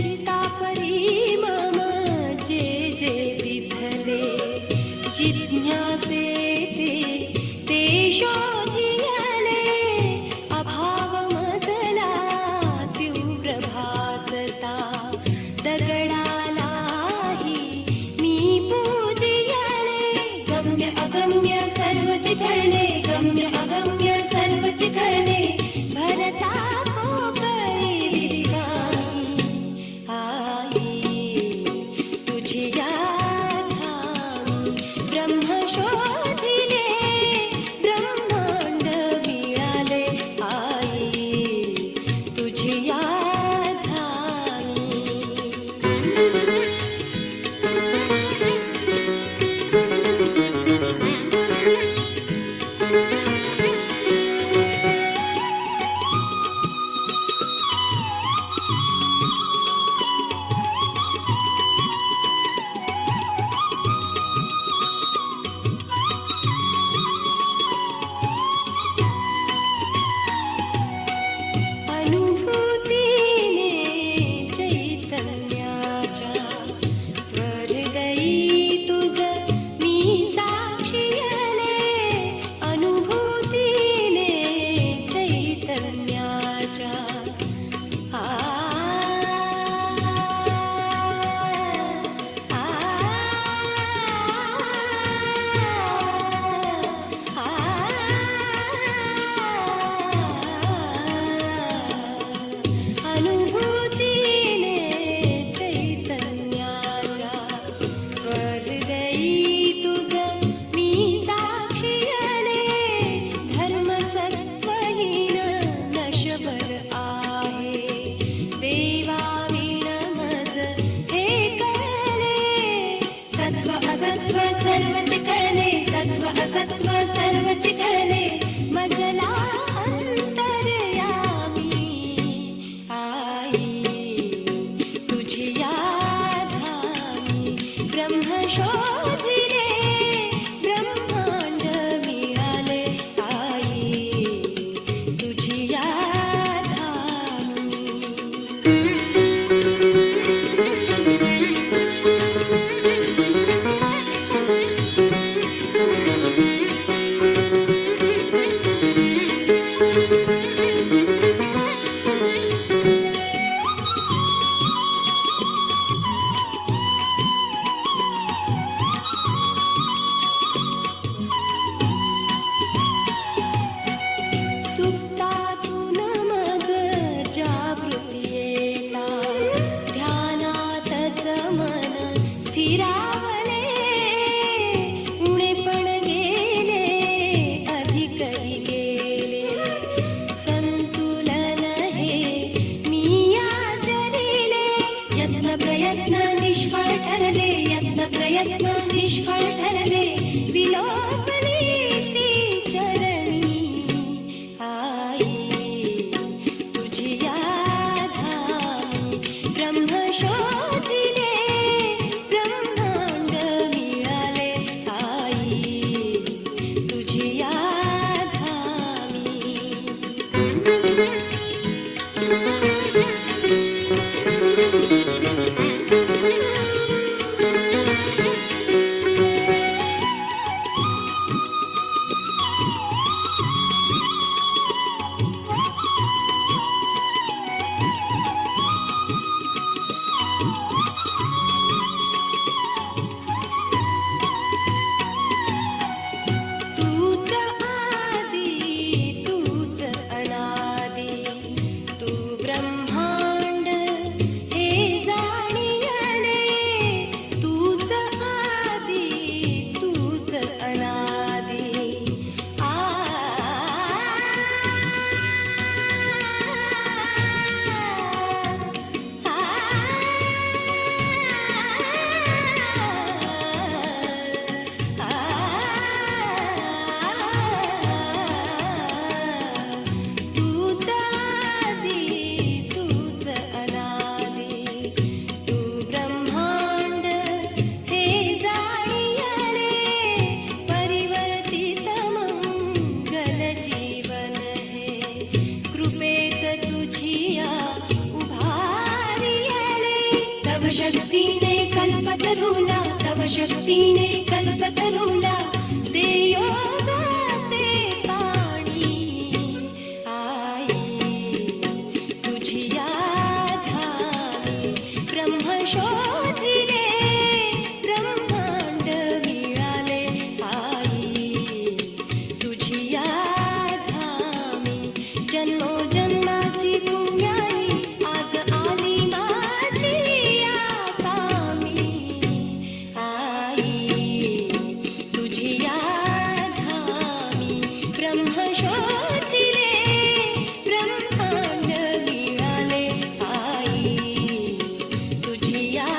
चित्तापरी मम जे जे विफले जिज्ञासे ते शोधियले अभावमतला तीव्र भासता दगडालाही मी पूजियले गम्य अगम्य सर्व चिखले गम्य अगम्य सर्व चिखले भरता तव शक्तीने कल्पतरुला, तव शक्तीने कल्पतरुला दे योगाचे पाणी. आई तुझी या धामी ब्रह्म शोधिले, ब्रह्मांड मिळाले. आई तुझी या धामी जन्मोजन्माची पुण्याई आज आली माझी या कामी. आई तुझी या धामी ब्रह्म शोधिले, ब्रह्मांड मिळाले. आई तुझी या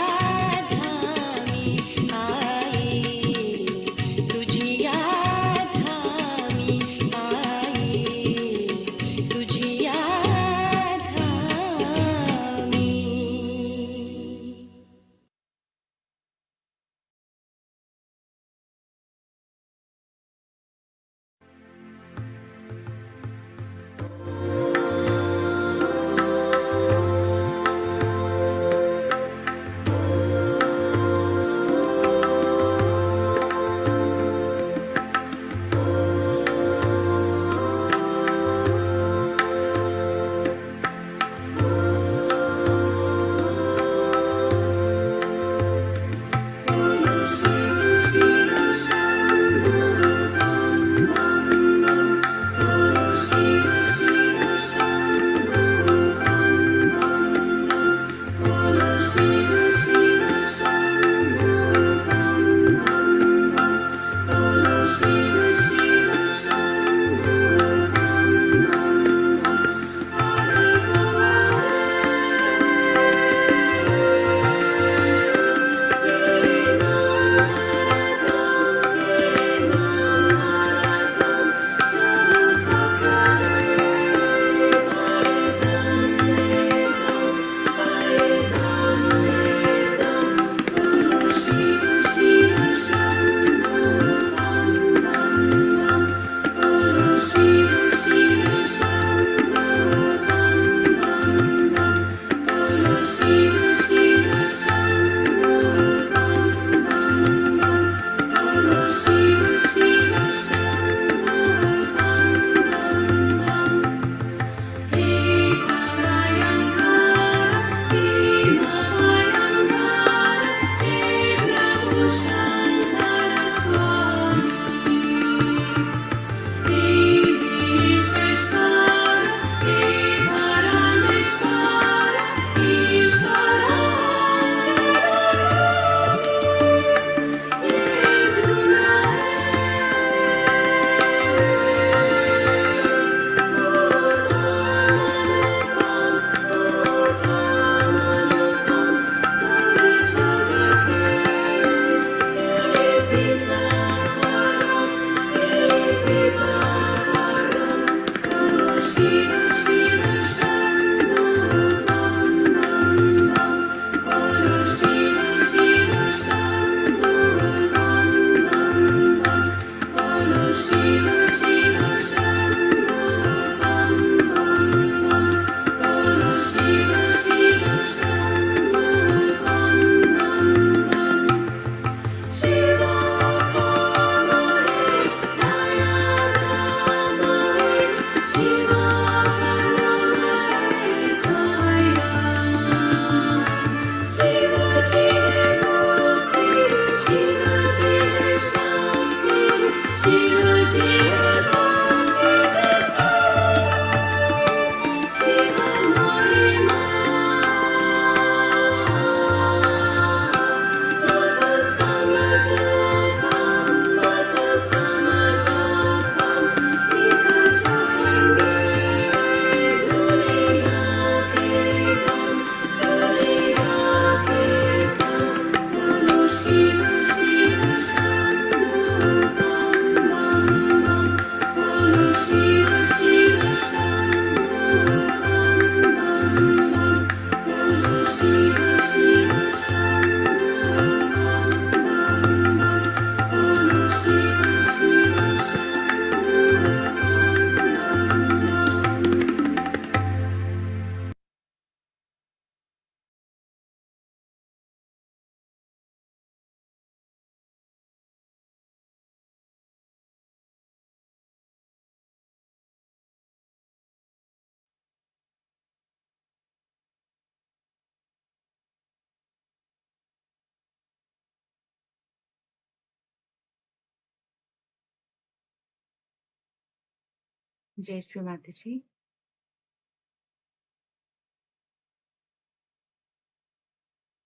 Jai Shri Mataji.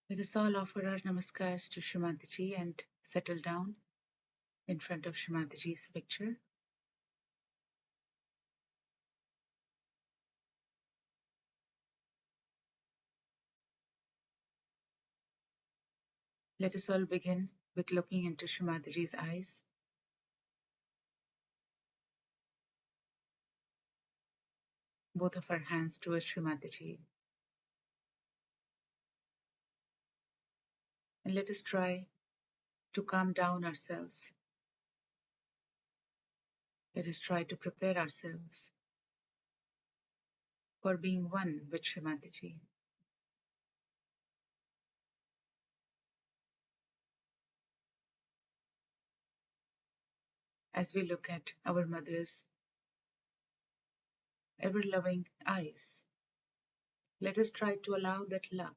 Let us all offer our namaskars to Shri Mataji and settle down in front of Shri Mataji's picture. Let us all begin with looking into Shri Mataji's eyes, both of our hands towards Shri Mataji, and let us try to calm down ourselves. Let us try to prepare ourselves for being one with Shri Mataji. As we look at our mother's ever-loving eyes, let us try to allow that love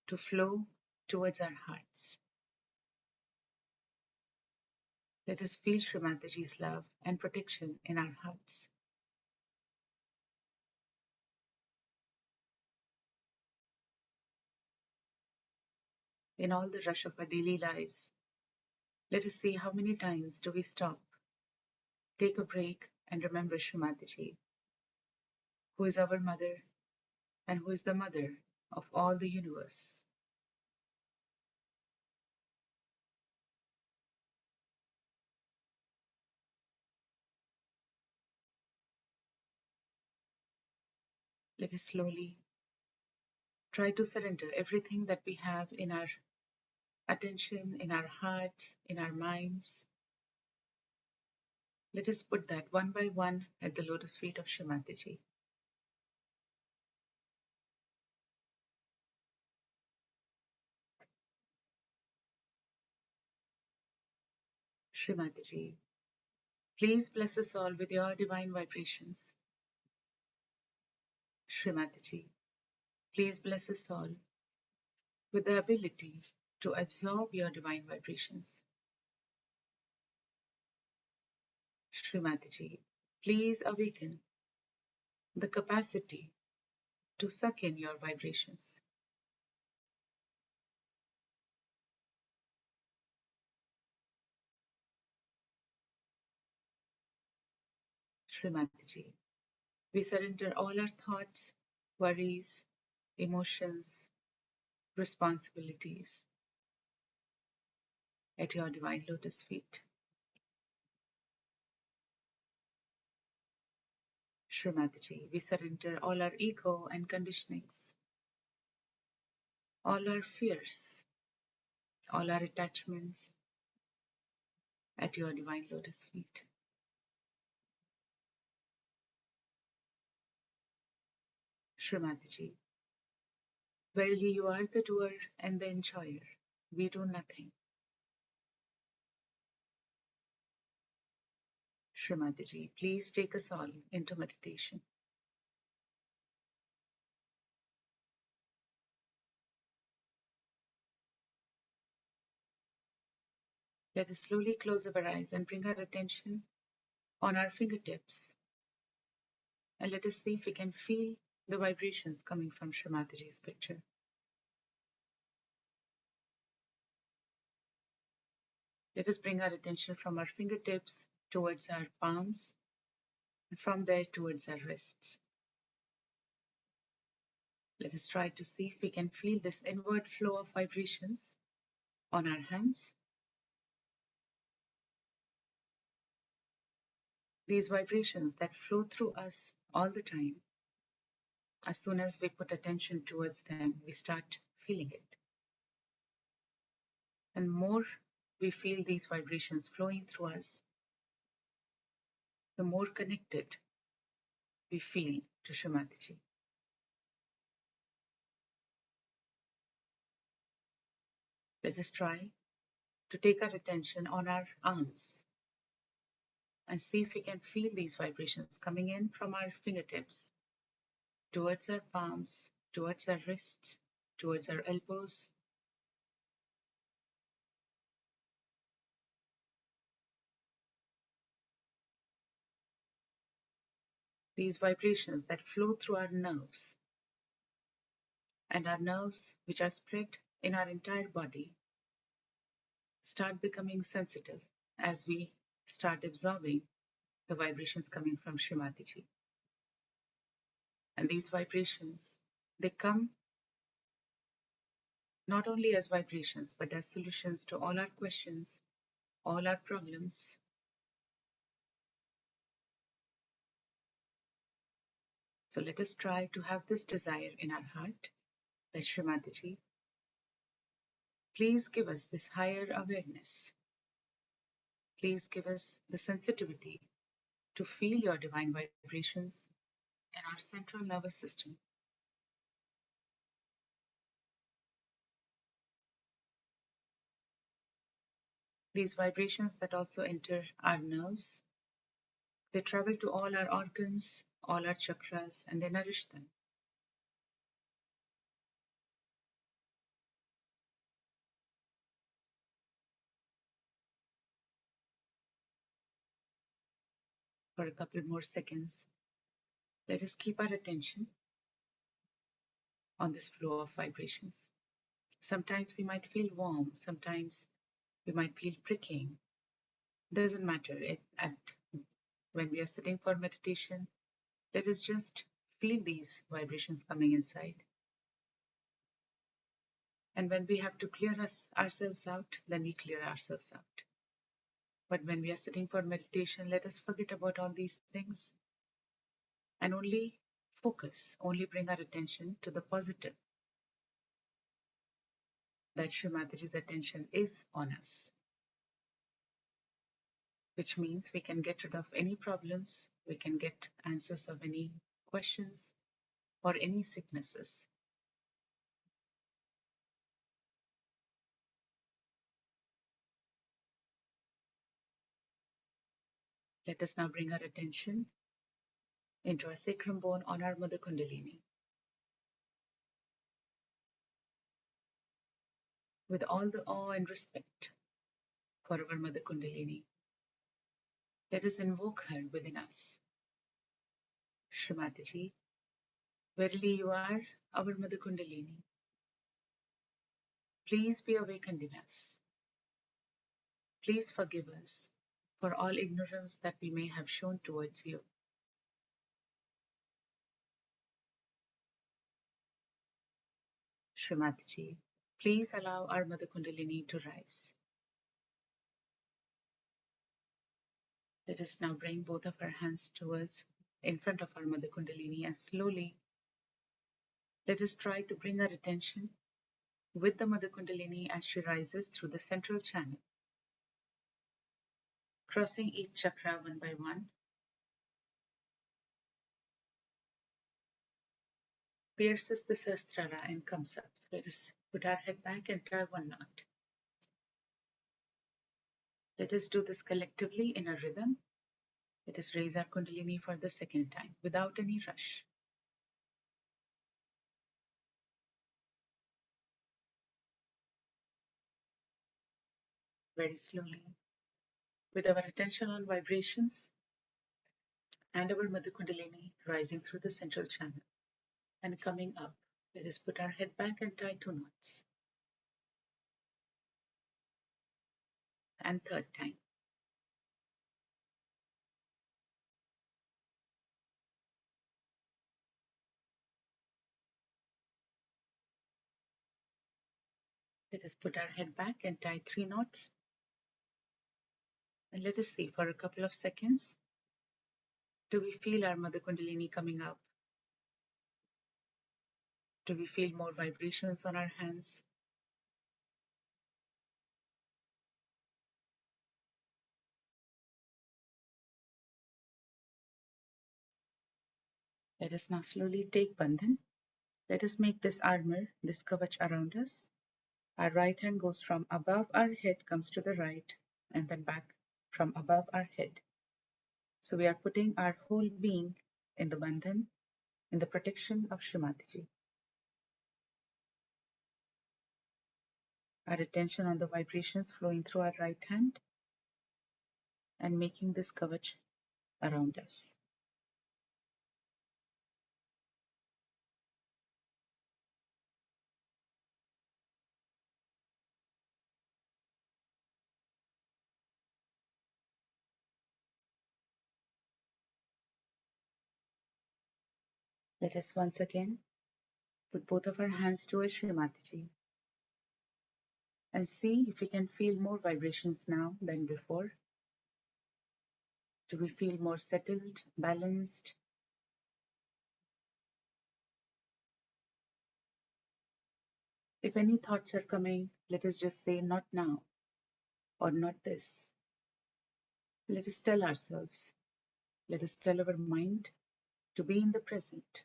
to flow towards our hearts. Let us feel Shri Mataji's love and protection in our hearts. In all the rush of our daily lives, let us see how many times do we stop, take a break, and remember Shri Mataji, who is our mother and who is the mother of all the universe. Let us slowly try to surrender everything that we have in our attention, in our hearts, in our minds. Let us put that one by one at the lotus feet of Shri Mataji. Shri Mataji, please bless us all with your divine vibrations. Shri Mataji, please bless us all with the ability to absorb your divine vibrations. Shri Mataji, please awaken the capacity to suck in your vibrations. Shri Mataji, we surrender all our thoughts, worries, emotions, responsibilities at your divine lotus feet. Shri Mataji, we surrender all our ego and conditionings, all our fears, all our attachments at your divine lotus feet. Shri Mataji, verily you are the doer and the enjoyer. We do nothing. Shri Mataji, please take us all into meditation. Let us slowly close our eyes and bring our attention on our fingertips. And let us see if we can feel the vibrations coming from Shri Mataji's picture. Let us bring our attention from our fingertips towards our palms, and from there towards our wrists. Let us try to see if we can feel this inward flow of vibrations on our hands. These vibrations that flow through us all the time. As soon as we put attention towards them, we start feeling it. And the more we feel these vibrations flowing through us, the more connected we feel to Shri Mataji. Let us try to take our attention on our arms and see if we can feel these vibrations coming in from our fingertips towards our palms, towards our wrists, towards our elbows. these vibrations that flow through our nerves, and our nerves, which are spread in our entire body, start becoming sensitive as we start absorbing the vibrations coming from Srimati Ji. And these vibrations, they come not only as vibrations, but as solutions to all our questions, all our problems. So let us try to have this desire in our heart that Srimati Ji, please give us this higher awareness. Please give us the sensitivity to feel your divine vibrations in our central nervous system. These vibrations that also enter our nerves, they travel to all our organs, all our chakras, and they nourish them. For a couple more seconds, let us keep our attention on this flow of vibrations. Sometimes we might feel warm, sometimes we might feel pricking. Doesn't matter. When we are sitting for meditation, let us just feel these vibrations coming inside. And when we have to clear ourselves out, then we clear ourselves out. But when we are sitting for meditation, let us forget about all these things and only focus, only bring our attention to the positive, that Srimatiji's attention is on us, which means we can get rid of any problems, we can get answers of any questions or any sicknesses. Let us now bring our attention into our sacrum bone on our Mother Kundalini. With all the awe and respect for our Mother Kundalini, let us invoke her within us. Srimati Ji, verily you are our Mother Kundalini. Please be awakened in us. Please forgive us for all ignorance that we may have shown towards you. Srimati Ji, please allow our Mother Kundalini to rise. Let us now bring both of our hands towards in front of our Mother Kundalini and slowly let us try to bring our attention with the Mother Kundalini as she rises through the central channel, crossing each chakra one by one, pierces the Sahasrara and comes up. So let us put our head back and tie one knot. Let us do this collectively in a rhythm. Let us raise our Kundalini for the second time without any rush. Very slowly, with our attention on vibrations and our Mother Kundalini rising through the central channel and coming up. Let us put our head back and tie two knots. And third time. Let us put our head back and tie three knots. And let us see for a couple of seconds. Do we feel our Mother Kundalini coming up? Do we feel more vibrations on our hands? Let us now slowly take Bandhan. Let us make this armor, this kavach around us. Our right hand goes from above our head, comes to the right, and then back from above our head. So we are putting our whole being in the Bandhan, in the protection of Srimati Ji. Our attention on the vibrations flowing through our right hand and making this kavach around us. Let us once again put both of our hands towards Shri Mataji and see if we can feel more vibrations now than before. Do we feel more settled, balanced? If any thoughts are coming, let us just say, not now or not this. Let us tell ourselves, let us tell our mind to be in the present.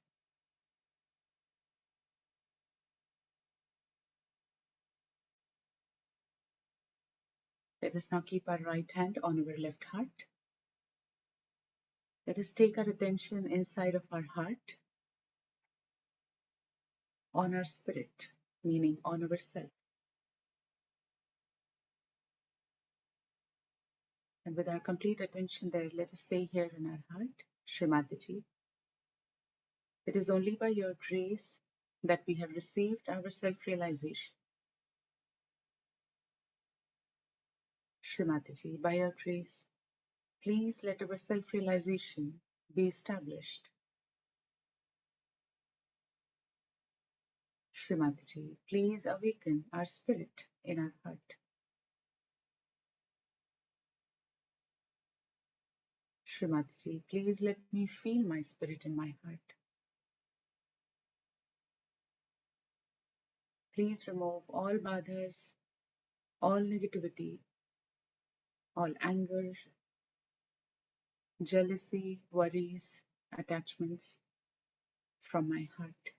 Let us now keep our right hand on our left heart. Let us take our attention inside of our heart on our spirit, meaning on ourself. And with our complete attention there, let us say here in our heart, Shri Mataji, it is only by your grace that we have received our self-realization. Shri Mataji, by your grace, please let our self-realization be established. Shri Mataji, please awaken our spirit in our heart. Shri Mataji, please let me feel my spirit in my heart. Please remove all badhas, all negativity, all anger, jealousy, worries, attachments from my heart.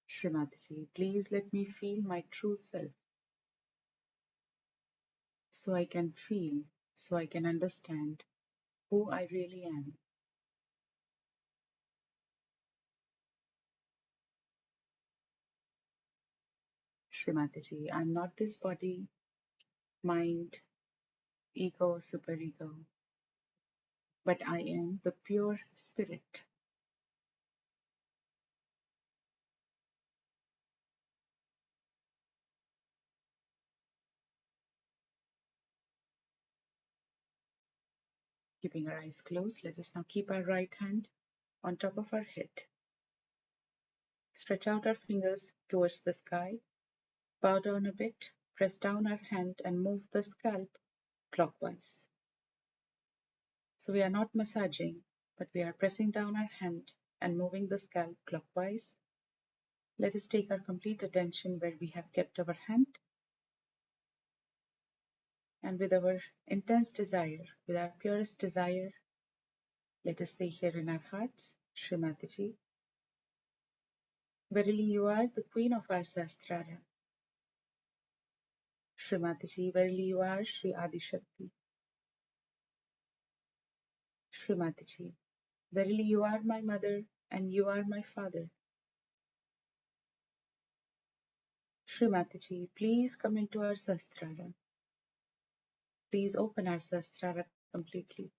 Shri Mataji, please let me feel my true self so I can feel, so I can understand who I really am. Shri Mataji, I'm not this body, mind, ego, superego, but I am the pure spirit. Keeping our eyes closed, let us now keep our right hand on top of our head. Stretch out our fingers towards the sky, bow down a bit, press down our hand and move the scalp clockwise. So we are not massaging, but we are pressing down our hand and moving the scalp clockwise. Let us take our complete attention where we have kept our hand. And with our intense desire, with our purest desire, let us say here in our hearts, Shri Mataji, verily you are the queen of our Sahasrara. Shri Mataji, verily you are Shri Adi Shakti. Shri Mataji, verily you are my mother and you are my father. Shri Mataji, please come into our Sahasrara. Please open our Sahasrara completely.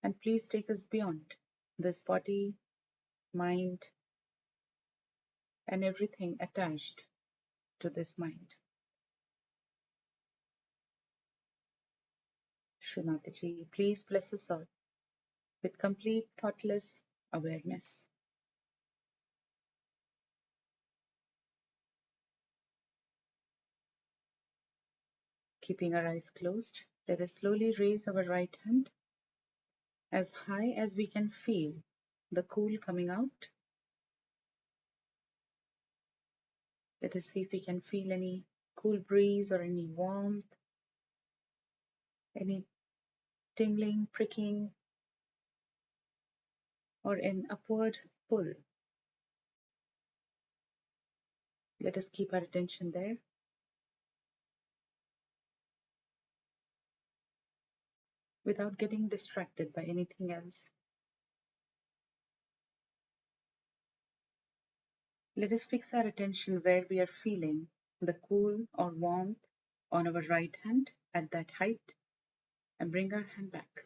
And please take us beyond this body, mind, and everything attached to this mind. Shri Mataji, please bless us all with complete thoughtless awareness. Keeping our eyes closed, let us slowly raise our right hand as high as we can feel the cool coming out. Let us see if we can feel any cool breeze or any warmth, any tingling, pricking, or an upward pull. Let us keep our attention there. Without getting distracted by anything else. Let us fix our attention where we are feeling the cool or warmth on our right hand at that height and bring our hand back.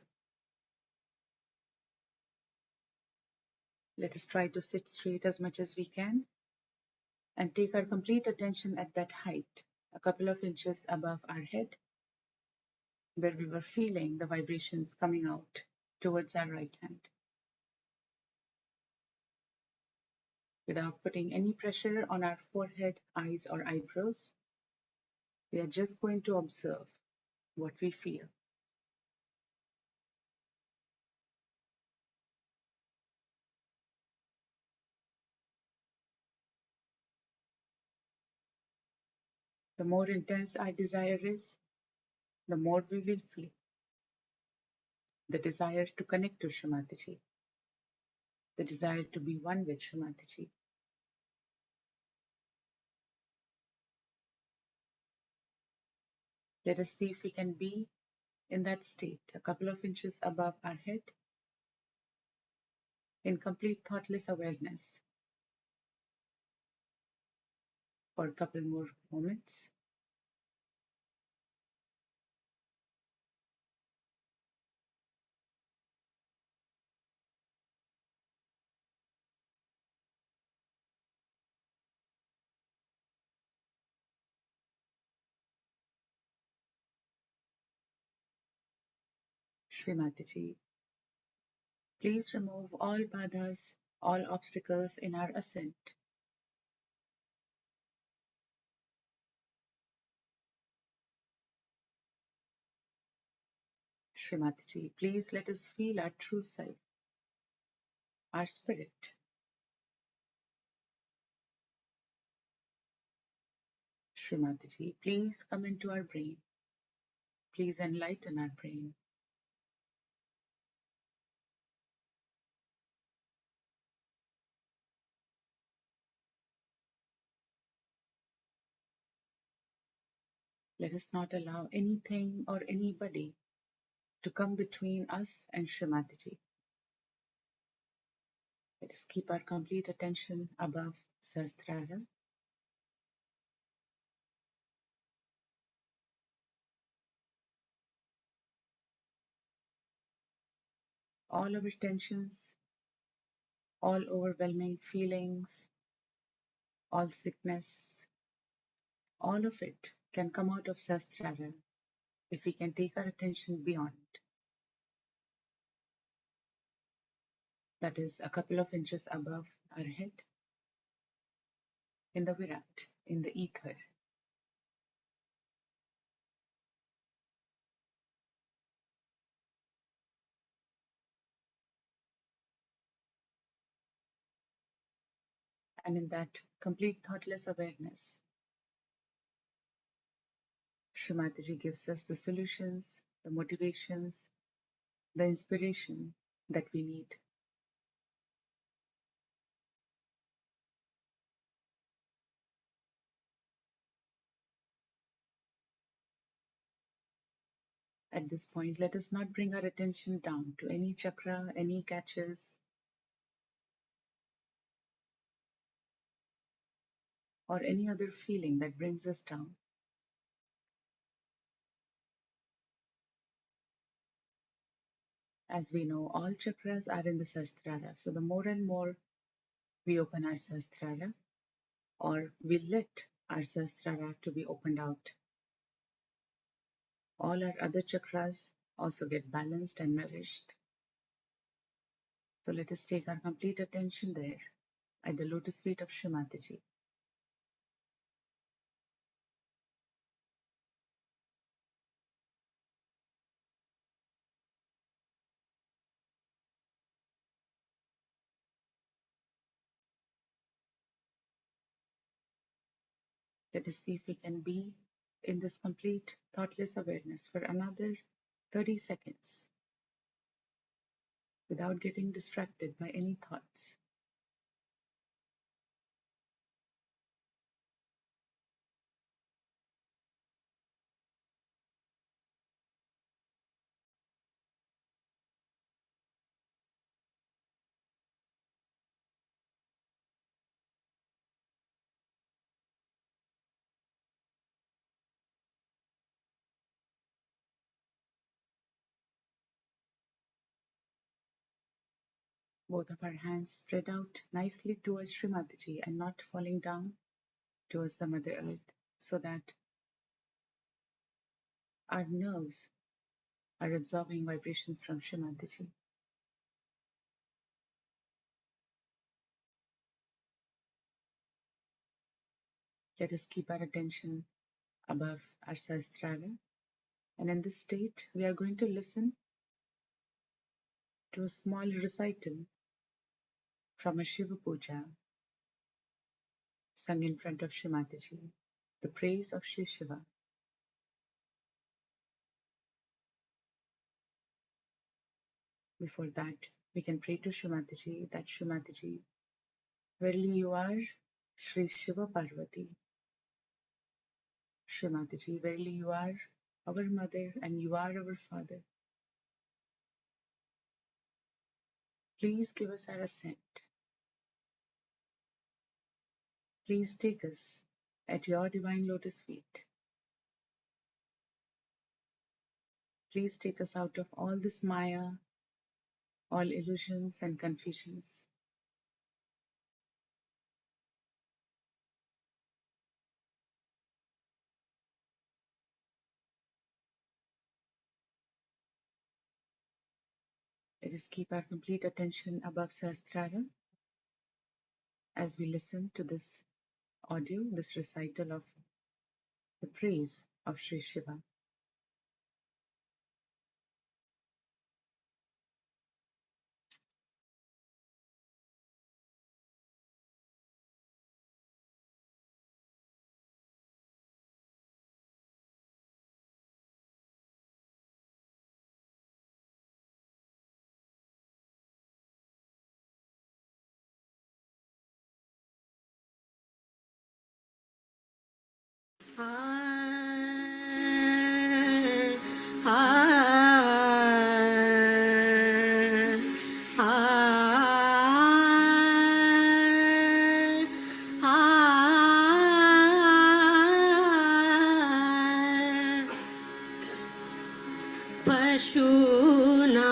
Let us try to sit straight as much as we can and take our complete attention at that height, a couple of inches above our head, where we were feeling the vibrations coming out towards our right hand. Without putting any pressure on our forehead, eyes, or eyebrows, we are just going to observe what we feel. The more intense our desire is, the more we will feel the desire to connect to Shrimataji, the desire to be one with Shrimataji. Let us see if we can be in that state, a couple of inches above our head, in complete thoughtless awareness for a couple more moments. Shrimataji, please remove all badhas, all obstacles in our ascent. Shrimataji, please let us feel our true self, our spirit. Shrimataji, please come into our brain. Please enlighten our brain. Let us not allow anything or anybody to come between us and Shrimataji. Let us keep our complete attention above Sahasrara. All our tensions, all overwhelming feelings, all sickness, all of it can come out of Sahasrara if we can take our attention beyond. That is a couple of inches above our head, in the Virat, in the ether. And in that complete thoughtless awareness, Shrimataji gives us the solutions, the motivations, the inspiration that we need. At this point, let us not bring our attention down to any chakra, any catches, or any other feeling that brings us down. As we know, all chakras are in the Sahasrara. So the more and more we open our Sahasrara, or we let our Sahasrara to be opened out, all our other chakras also get balanced and nourished. So let us take our complete attention there at the lotus feet of Shrimataji. Let us see if we can be in this complete thoughtless awareness for another 30 seconds without getting distracted by any thoughts. Both of our hands spread out nicely towards Shrimataji and not falling down towards the Mother Earth, so that our nerves are absorbing vibrations from Shrimataji. Let us keep our attention above our Sahasrara. And in this state, we are going to listen to a small recital from a Shiva Puja sung in front of Shri Mataji, the praise of Shri Shiva. Before that, we can pray to Shri Mataji that Shri Mataji, verily you are Shri Shiva Parvati. Shri Mataji, verily you are our mother and you are our father. Please give us our assent. Please take us at your divine lotus feet. Please take us out of all this Maya, all illusions and confusions. Let us keep our complete attention above Sahasrara as we listen to this audio, this recital of the praise of Sri Shiva. पशूनां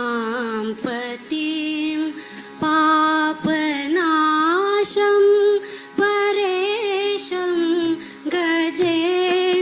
पतिं पापनाशं परेशं गजेन्द्रवदनं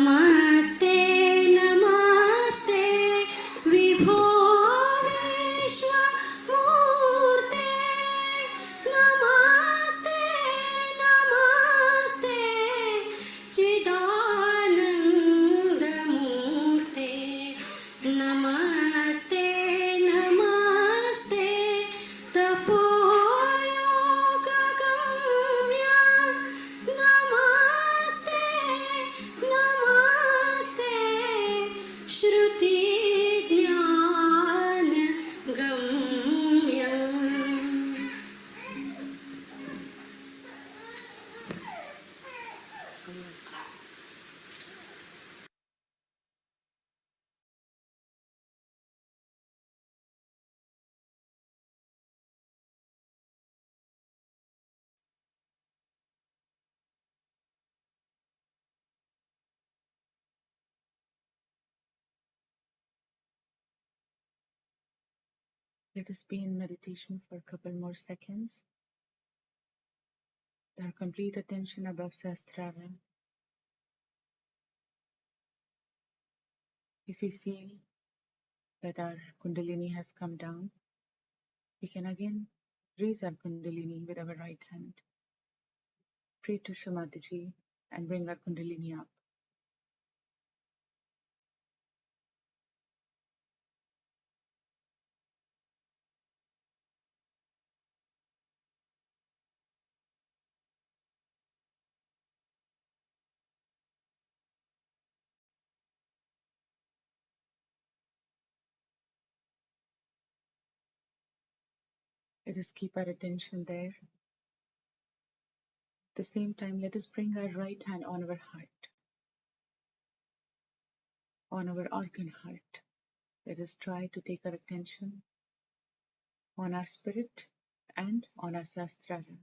नमस्ते नमस्ते विभो विश्वमूर्ते नमस्ते नमस्ते चिदानन्दमूर्ते नमस्ते नमस्ते तपोयोगगम्य नमस्ते नमस्ते श्रुतिज्ञानगम्य। Let us be in meditation for a couple more seconds. With our complete attention above Sahasrara. If we feel that our Kundalini has come down, we can again raise our Kundalini with our right hand. Pray to Shumataji and bring our Kundalini up. Let us keep our attention there. At the same time, let us bring our right hand on our heart, on our organ heart. Let us try to take our attention on our spirit and on our Sahasrara.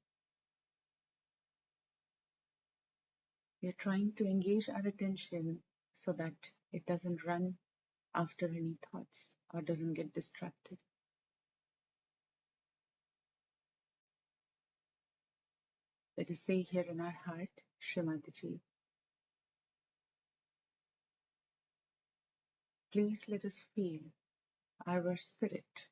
We are trying to engage our attention so that it doesn't run after any thoughts or doesn't get distracted. Let us say here in our heart, Shrimataji, please let us feel our spirit.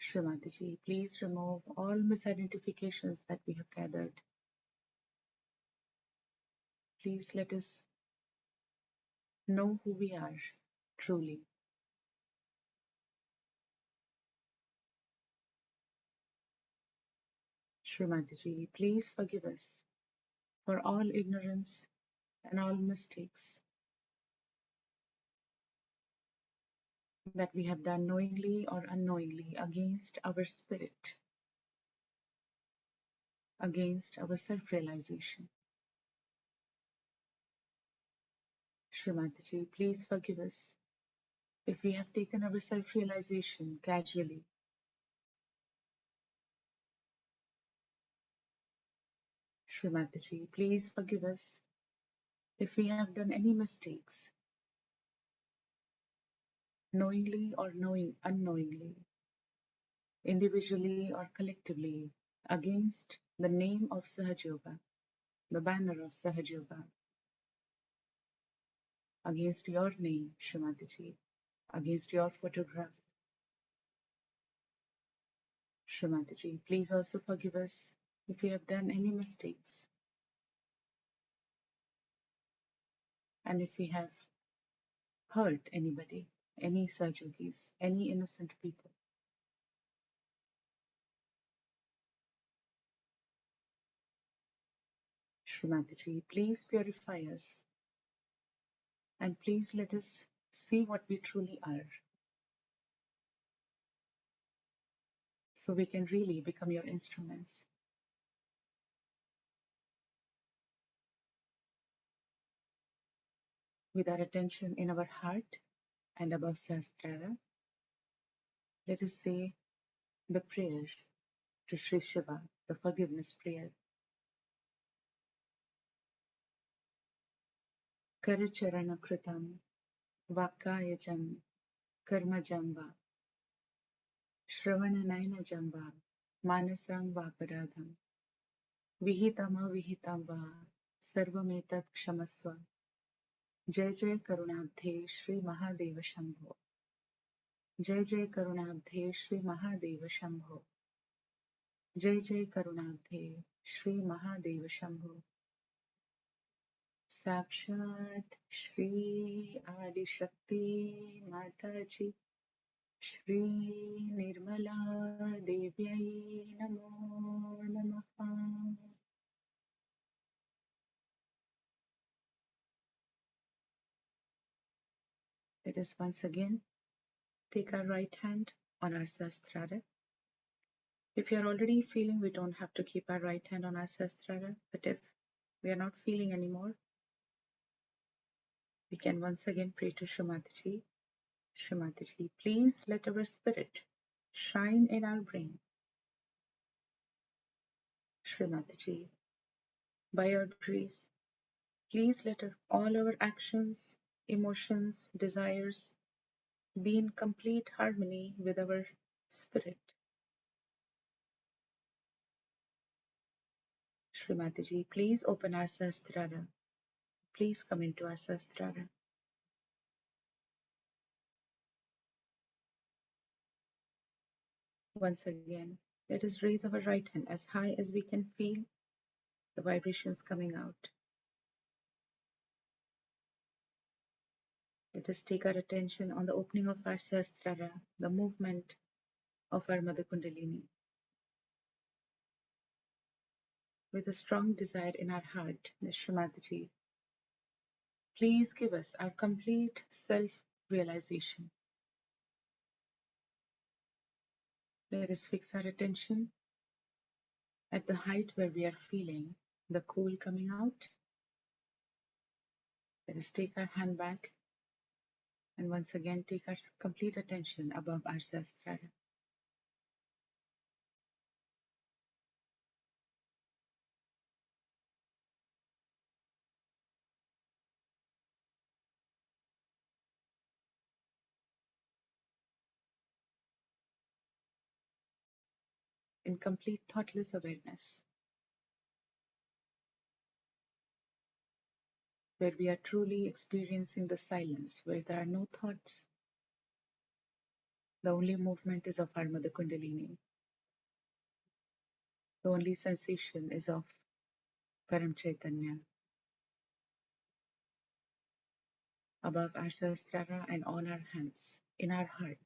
Shrimataji, please remove all misidentifications that we have gathered. Please let us know who we are truly. Shrimataji, please forgive us for all ignorance and all mistakes that we have done knowingly or unknowingly against our spirit, against our self-realization. Shrimataji, please forgive us if we have taken our self-realization casually. Shrimataji, please forgive us if we have done any mistakes, knowingly or unknowingly, individually or collectively, against the name of Sahaj Yoga, the banner of Sahaj Yoga, against your name, Shrimataji, against your photograph. Shrimataji, please also forgive us if we have done any mistakes and if we have hurt anybody, any Sahajogis, any innocent people. Shrimataji, please purify us and please let us see what we truly are so we can really become your instruments. With our attention in our heart and above Sahasrara, let us say the prayer to Sri Shiva, the forgiveness prayer. Karacharana Kritam Vakayajam Karmajam Va Shravana Nayanajam Va Manasam Vaparadham Vihitam Avihitam Va सर्वमेतत् क्षमस्व. जय जय करुणाब्धे श्री महादेव शंभो. जय जय करुणाब्धे श्री महादेव शंभो. जय जय करुणाब्धे श्री महादेव शंभो. साक्षात श्री आदिशक्ति माताजी श्री निर्मला देव्यै नमो नमः. Let us once again take our right hand on our Sahasrara. If you are already feeling, we don't have to keep our right hand on our Sahasrara, but if we are not feeling anymore, we can once again pray to Shrimataji. Shrimataji, please let our spirit shine in our brain. Shrimataji, by your grace, please let all our actions, emotions, desires be in complete harmony with our spirit. Shrimataji, please open our Sahasrara. Please come into our Sahasrara. Once again, let us raise our right hand as high as we can feel the vibrations coming out. Let us take our attention on the opening of our Sahasrara, the movement of our Mother Kundalini. With a strong desire in our heart, Shrimataji, please give us our complete self-realization. Let us fix our attention at the height where we are feeling the cool coming out. Let us take our hand back and once again take our complete attention above our Sahasrara. In complete thoughtless awareness, where we are truly experiencing the silence, where there are no thoughts. The only movement is of our Mother Kundalini. The only sensation is of Param Chaitanya. Above our Sahasrara and on our hands, in our heart.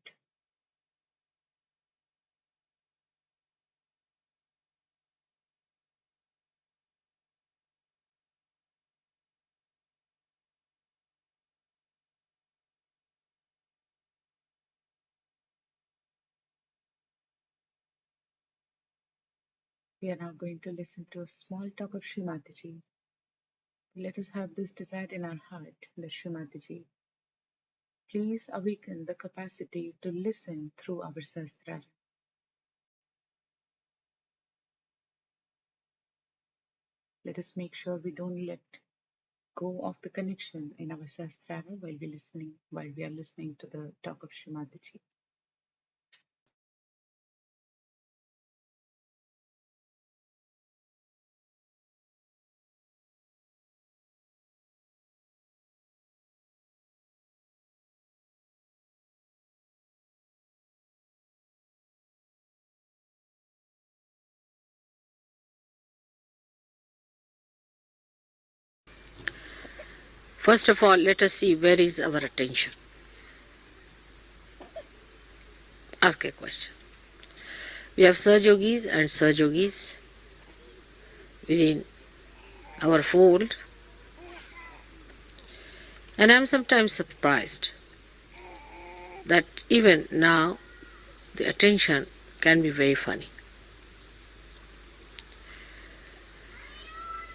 We are now going to listen to a small talk of Shrimataji. Let us have this desire in our heart, the Shrimataji. Please awaken the capacity to listen through our Sahasrara. Let us make sure we don't let go of the connection in our Sahasrara while we are listening to the talk of Shrimataji. First of all, let us see where is our attention. Ask a question. We have Sahaja-yogis and Sahaja-yogis within our fold, and I am sometimes surprised that even now the attention can be very funny.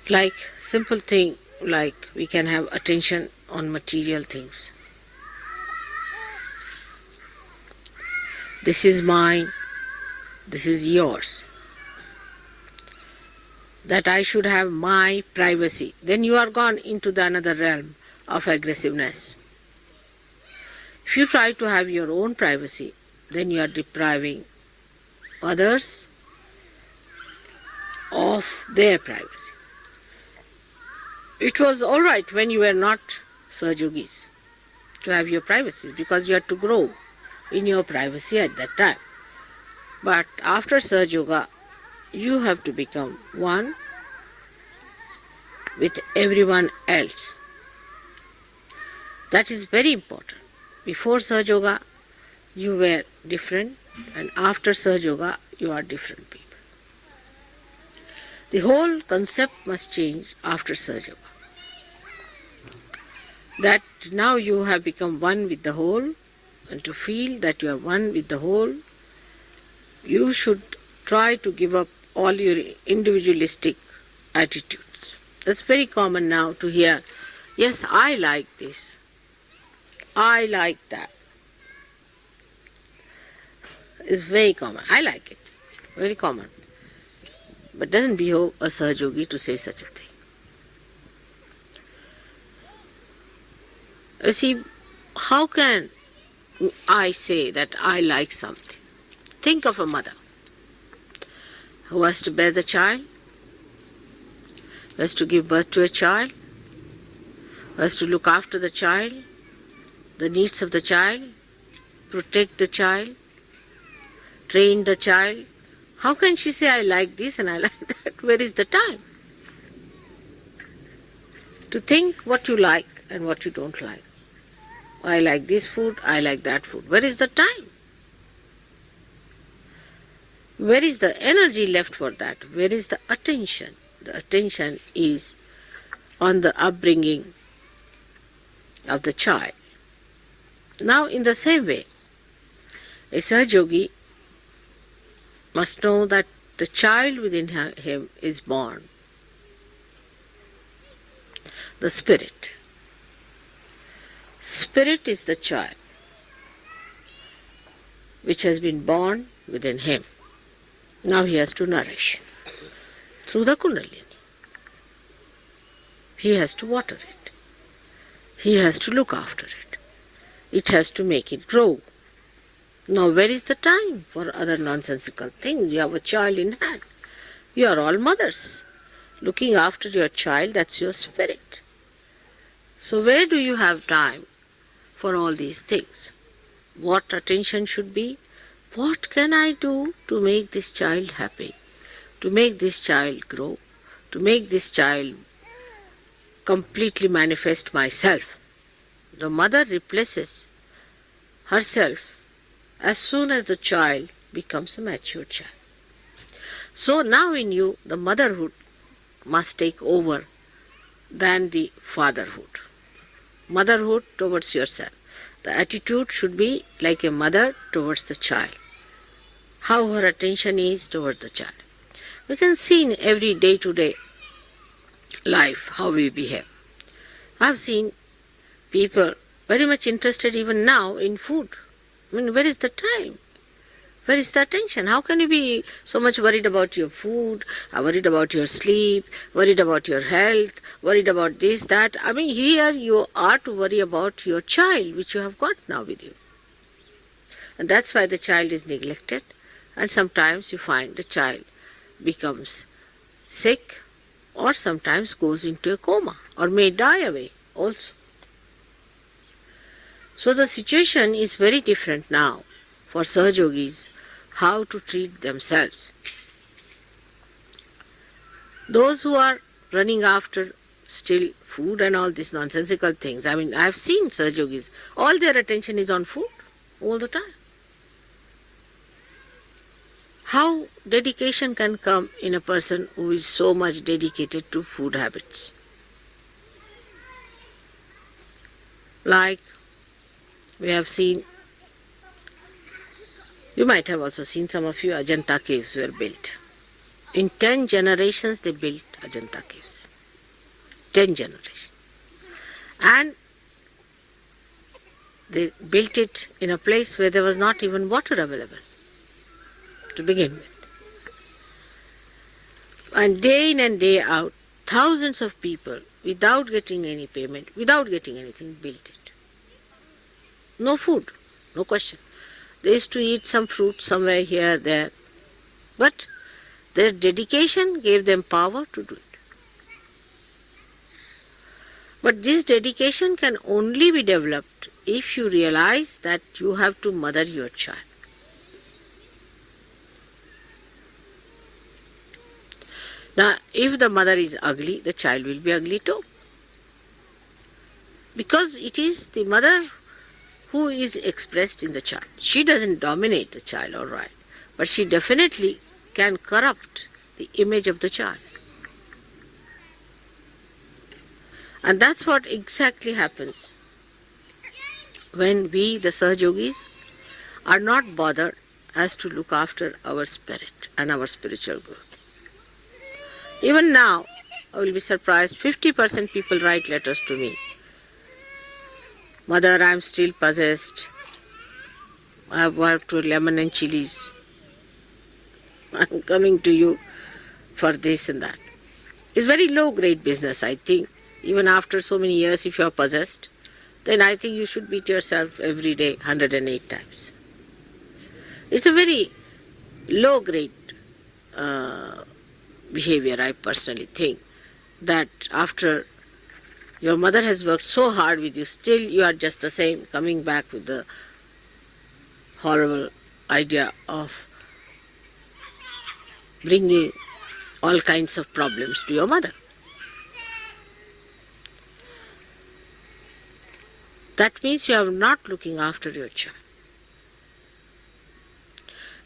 Like simple thing, like we can have attention on material things. This is mine, this is yours. That I should have my privacy. Then you are gone into the another realm of aggressiveness. If you try to have your own privacy, then you are depriving others of their privacy. It was all right when you were not Sahaja Yogis to have your privacy because you had to grow in your privacy at that time. But after Sahaja Yoga, you have to become one with everyone else. That is very important. Before Sahaja Yoga, you were different, and after Sahaja Yoga, you are different people. The whole concept must change after Sahaja Yoga. That now you have become one with the whole, and to feel that you are one with the whole, you should try to give up all your individualistic attitudes. It's very common now to hear, yes, I like this, I like that. It's very common. I like it. Very common. But doesn't behove a Sahaja Yogi to say such a thing. You see, how can I say that I like something? Think of a mother who has to bear the child, who has to give birth to a child, who has to look after the child, the needs of the child, protect the child, train the child. How can she say, I like this and I like that? Where is the time? To think what you like and what you don't like. I like this food, I like that food. Where is the time? Where is the energy left for that? Where is the attention? The attention is on the upbringing of the child. Now, in the same way, a Sahaja Yogi must know that the child within him is born. The spirit. Spirit is the child which has been born within him. Now he has to nourish through the Kundalini. He has to water it. He has to look after it. It has to make it grow. Now where is the time for other nonsensical things? You have a child in hand. You are all mothers. Looking after your child, that's your spirit. So where do you have time for all these things? What attention should be? What can I do to make this child happy? To make this child grow? To make this child completely manifest myself? The mother replaces herself as soon as the child becomes a mature child. So now in you, the motherhood must take over than the fatherhood. Motherhood towards yourself. The attitude should be like a mother towards the child. How her attention is towards the child. We can see in every day-to-day life how we behave. I've seen people very much interested even now in food. I mean, where is the time? Where is the attention? How can you be so much worried about your food, worried about your sleep, worried about your health, worried about this, that? I mean, here you are to worry about your child, which you have got now with you. And that's why the child is neglected. And sometimes you find the child becomes sick or sometimes goes into a coma or may die away also. So the situation is very different now for Sahaja Yogis, how to treat themselves. Those who are running after still food and all these nonsensical things, I mean, I have seen Sahaja Yogis, all their attention is on food all the time. How dedication can come in a person who is so much dedicated to food habits? Like we have seen, you might have also seen, some of you, Ajanta caves were built. In 10 generations they built Ajanta caves. 10 generations. And they built it in a place where there was not even water available to begin with. And day in and day out, thousands of people, without getting any payment, without getting anything, built it. No food, no question. They used to eat some fruit somewhere here, there. But their dedication gave them power to do it. But this dedication can only be developed if you realize that you have to mother your child. Now, if the mother is ugly, the child will be ugly too. Because it is the mother who is expressed in the child. She doesn't dominate the child, all right, but she definitely can corrupt the image of the child. And that's what exactly happens when we, the Sahajogis, are not bothered as to look after our spirit and our spiritual growth. Even now, I will be surprised, 50% people write letters to me. Mother, I am still possessed. I have worked with lemon and chilies. I am coming to you for this and that. It's very low grade business, I think. Even after so many years, if you are possessed, then I think you should beat yourself every day 108 times. It's a very low grade behavior, I personally think, that after your mother has worked so hard with you, still you are just the same, coming back with the horrible idea of bringing all kinds of problems to your mother. That means you are not looking after your child.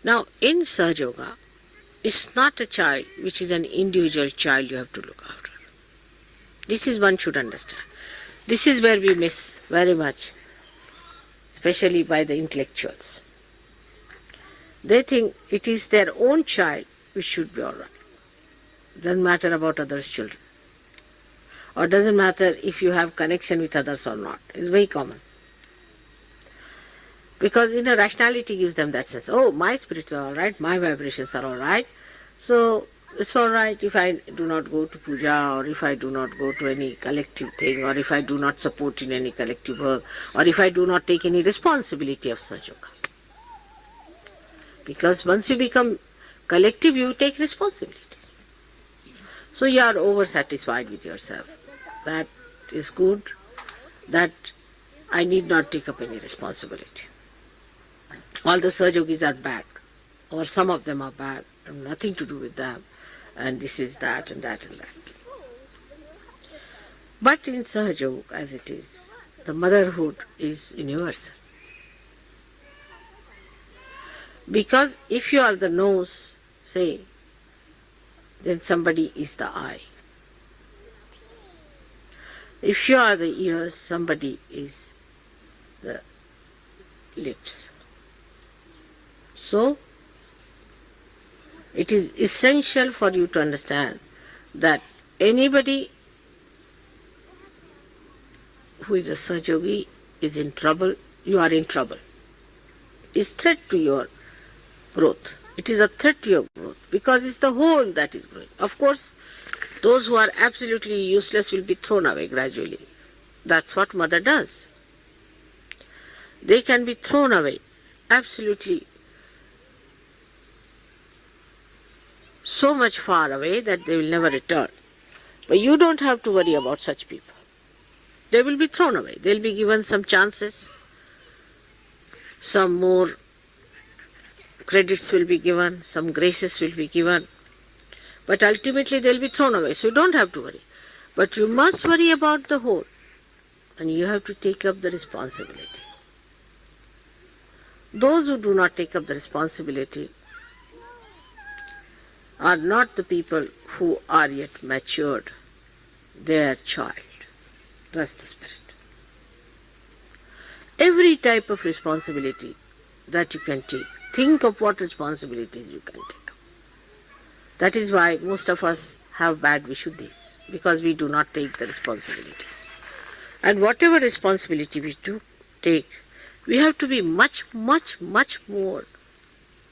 Now, in Sahaja Yoga, it's not a child which is an individual child you have to look after. This is one should understand. This is where we miss very much, especially by the intellectuals. They think it is their own child which should be all right. Doesn't matter about others' children. Or doesn't matter if you have connection with others or not. It's very common. Because inner rationality gives them that sense. Oh, my spirits are all right, my vibrations are all right. So it's all right if I do not go to puja, or if I do not go to any collective thing, or if I do not support in any collective work, or if I do not take any responsibility of Sahaja Yoga. Because once you become collective, you take responsibility. So you are over-satisfied with yourself. That is good, that I need not take up any responsibility. All the Sahaja Yogis are bad, or some of them are bad, and nothing to do with them, and this is that and that and that. But in Sahaja Yoga, as it is, the motherhood is universal. Because if you are the nose, say, then somebody is the eye. If you are the ears, somebody is the lips. So, it is essential for you to understand that anybody who is a Sahaja Yogi is in trouble, you are in trouble. It's threat to your growth. It is a threat to your growth because it's the whole that is growing. Of course, those who are absolutely useless will be thrown away gradually. That's what mother does. They can be thrown away absolutely so much far away that they will never return. But you don't have to worry about such people. They will be thrown away. They will be given some chances, some more credits will be given, some graces will be given. But ultimately they will be thrown away. So you don't have to worry. But you must worry about the whole. And you have to take up the responsibility. Those who do not take up the responsibility are not the people who are yet matured. They are child. That's the spirit. Every type of responsibility that you can take, think of what responsibilities you can take. That is why most of us have bad Vishuddhis, because we do not take the responsibilities. And whatever responsibility we do take, we have to be much, much, much more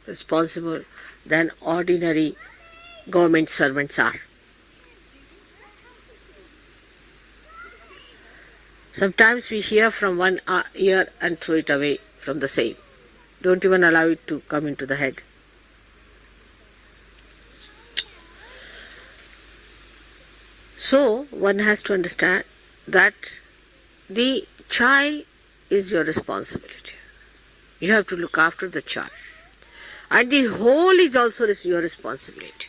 responsible than ordinary government servants are. Sometimes we hear from one ear and throw it away from the same. Don't even allow it to come into the head. So, one has to understand that the child is your responsibility. You have to look after the child. And the whole is also your responsibility.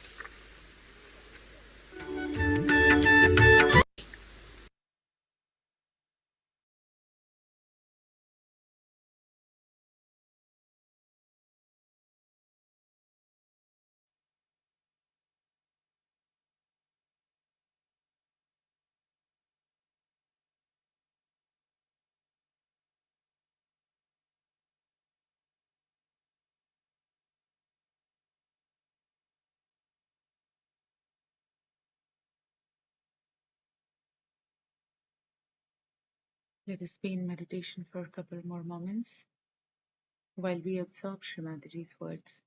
Let us be in meditation for a couple more moments while we absorb Shrimatiji's words.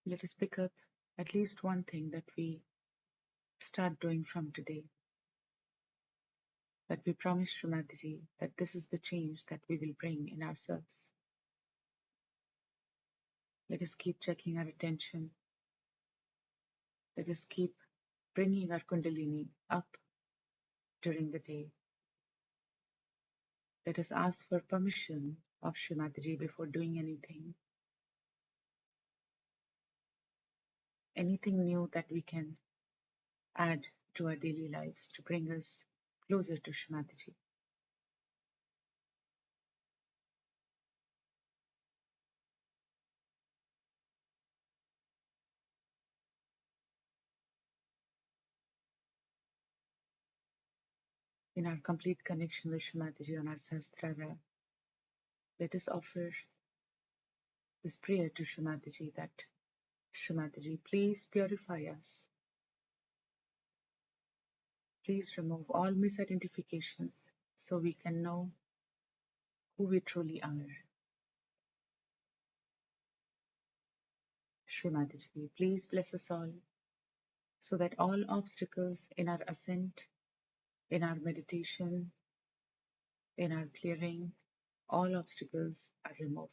Let us pick up at least one thing that we start doing from today, that we promise Shrimatiji that this is the change that we will bring in ourselves. Let us keep checking our attention. Let us keep bringing our Kundalini up during the day. Let us ask for permission of Shrimataji before doing anything. Anything new that we can add to our daily lives to bring us closer to Shrimataji. In our complete connection with Shrimataji on our Sahasrara, let us offer this prayer to Shrimataji that Shrimataji, please purify us. Please remove all misidentifications so we can know who we truly are. Shrimataji, please bless us all so that all obstacles in our ascent, in our meditation, in our clearing, all obstacles are removed.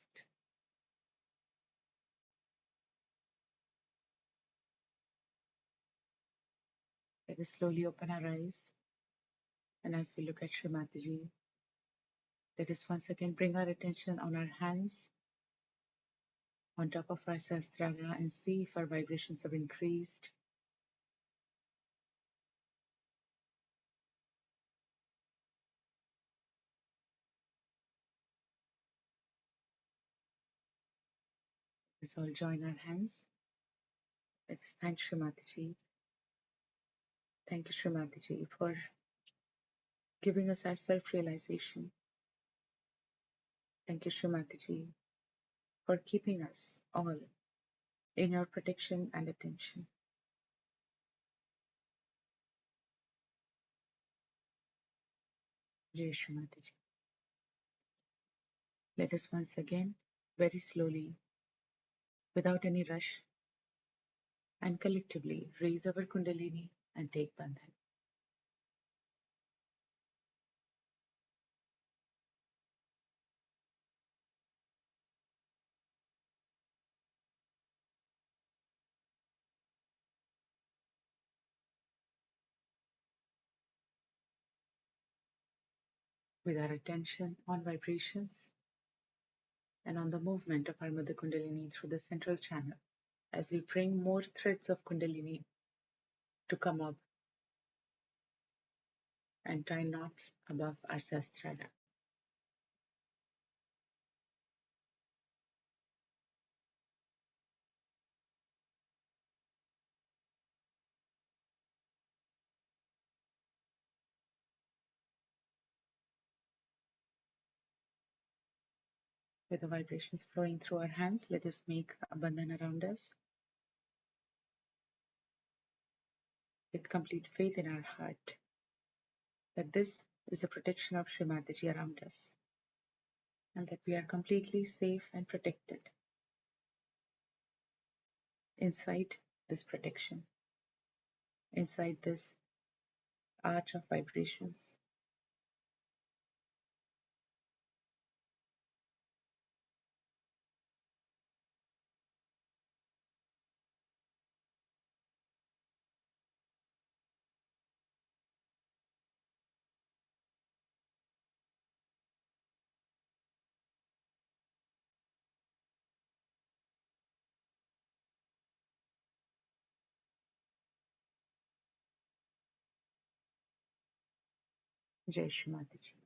Let us slowly open our eyes, and as we look at Shrimataji, let us once again bring our attention on our hands, on top of our Sahasrara, and see if our vibrations have increased. Let us all join our hands. Let us thank Shrimataji. Thank you, Shrimataji, for giving us our self-realization. Thank you, Shrimataji, for keeping us all in your protection and attention. Jai Shrimataji. Let us once again, very slowly, without any rush, and collectively raise our Kundalini and take Bandhan. With our attention on vibrations and on the movement of our Mother Kundalini through the central channel, as we bring more threads of Kundalini to come up and tie knots above our Sahasrara. With the vibrations flowing through our hands, let us make a bandhan around us with complete faith in our heart that this is the protection of Shrimataji around us and that we are completely safe and protected inside this protection, inside this arch of vibrations. Jai Shri Mataji.